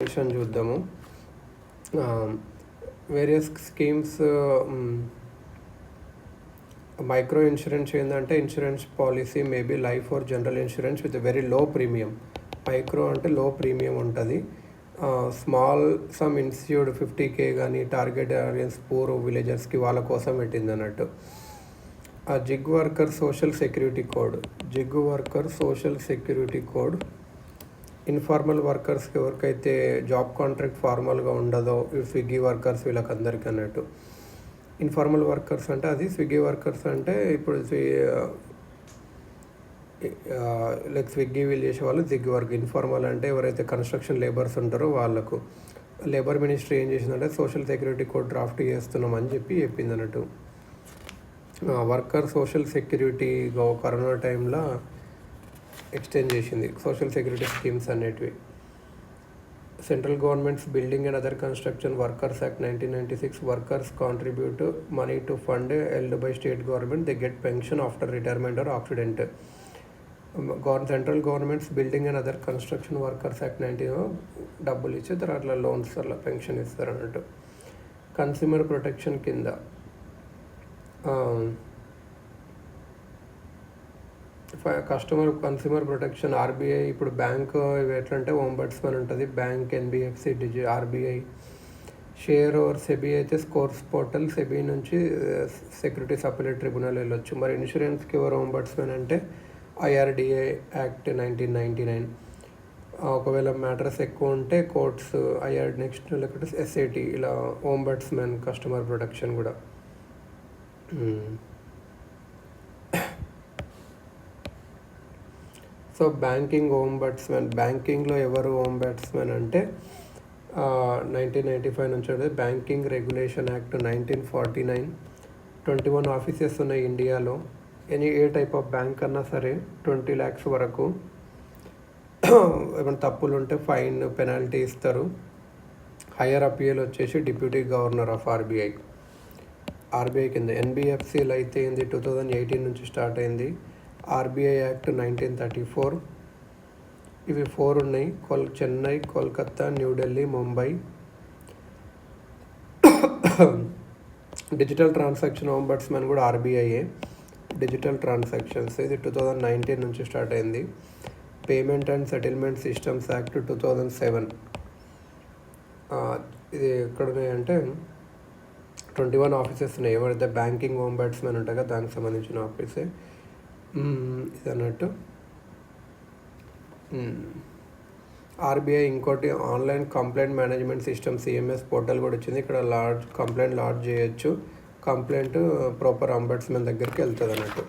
విషయం చూద్దాము. Various schemes. Micro insurance ఏంటంటే insurance policy maybe life or general insurance with very low premium. Micro అంటే low premium ఉంటుంది. Small some ఇన్స్యూర్డ్ 50K కానీ target audience poor విలేజర్స్కి వాళ్ళ కోసం పెట్టింది అన్నట్టు. Gig worker social security code informal వర్కర్స్కి ఎవరికైతే జాబ్ కాంట్రాక్ట్ ఫార్మల్గా ఉండదో స్విగ్గీ వర్కర్స్ వీళ్ళకందరికీ అన్నట్టు. ఇన్ఫార్మల్ వర్కర్స్ అంటే అది స్విగ్గీ వర్కర్స్ అంటే ఇప్పుడు లైక్ స్విగ్గీ వీళ్ళు చేసే వాళ్ళు జిగ్ వర్క్. ఇన్ఫార్మల్ అంటే ఎవరైతే కన్స్ట్రక్షన్ లేబర్స్ ఉంటారో వాళ్ళకు లేబర్ మినిస్ట్రీ ఏం చేసిందంటే సోషల్ సెక్యూరిటీ కోడ్ డ్రాఫ్ట్ చేస్తున్నామని చెప్పింది అన్నట్టు. వర్కర్ సోషల్ సెక్యూరిటీ కరోనా టైంలో ఎక్స్టెండ్ చేసింది సోషల్ సెక్యూరిటీ స్కీమ్స్ అనేటివి. Central governments building and other construction workers act 1996 workers contribute money to fund held by state government they get pension after retirement or accident. Central governments building and other construction workers act 19 డబ్బులు ఇచ్చి తర్వాత loans అలా pension ఇస్తారు అన్నట్టు. Consumer protection కింద consumer protection RBI ఇప్పుడు bank ఇవి ఎట్లంటే ఓంబడ్స్మన్ ఉంటుంది. Bank, NBFC, RBI, share over SEBI అయితే స్కోర్స్ పోర్టల్, సెబీ నుంచి సెక్యూరిటీస్ అప్పీలేట్ ట్రిబ్యునల్ వెళ్ళొచ్చు. మరి ఇన్సూరెన్స్కి ఎవరు ఓంబడ్స్మన్ అంటే ఐఆర్డిఏ యాక్ట్ 1999. ఒకవేళ మ్యాటర్స్ ఎక్కువ ఉంటే కోర్ట్స్ నెక్స్ట్ లేకపోతే ఎస్ఐటి ఇలా ఓంబడ్స్మన్ కస్టమర్ ప్రొటెక్షన్ కూడా. సో బ్యాంకింగ్ ఓంబడ్స్మన్, బ్యాంకింగ్లో ఎవరు ఓంబడ్స్మన్ అంటే 1995 నుంచి ఉంటుంది. Banking regulation act 1949. 21 ఆఫీసెస్ ఉన్నాయి ఇండియాలో. ఏ టైప్ ఆఫ్ బ్యాంక్ అన్నా సరే 20 lakhs వరకు ఏమైనా తప్పులు ఉంటే ఫైన్ పెనాల్టీ ఇస్తారు. హయ్యర్ అపీల్ వచ్చేసి డిప్యూటీ గవర్నర్ ఆఫ్ ఆర్బీఐ కింద. ఎన్బిఎఫ్సిలో అయితే ఏంది 2018 నుంచి స్టార్ట్ అయింది. RBI act 1934. ఇవి 4 ఉన్నాయి. చెన్నై, కోల్కత్తా, న్యూఢిల్లీ, ముంబై. డిజిటల్ ట్రాన్సాక్షన్ ఓంబడ్స్మన్ కూడా ఆర్బీఐయే. డిజిటల్ ట్రాన్సాక్షన్స్ ఇది 2019 నుంచి స్టార్ట్ అయింది. Payment and settlement systems act 2007. ఇది ఎక్కడున్నాయంటే 21 ఆఫీసెస్ ఉన్నాయి. ఎవరైతే బ్యాంకింగ్ ఓంబడ్స్మన్ ఉంటాయి కదా దానికి సంబంధించిన ఆఫీసే ఇది అన్నట్టు. ఆర్బీఐ ఇంకోటి online complaint management system CMS portal కూడా వచ్చింది. ఇక్కడ కంప్లైంట్ లాడ్జ్ చేయొచ్చు. కంప్లైంట్ ప్రాపర్ అంబడ్స్మన్ దగ్గరికి వెళ్తుంది అన్నట్టు.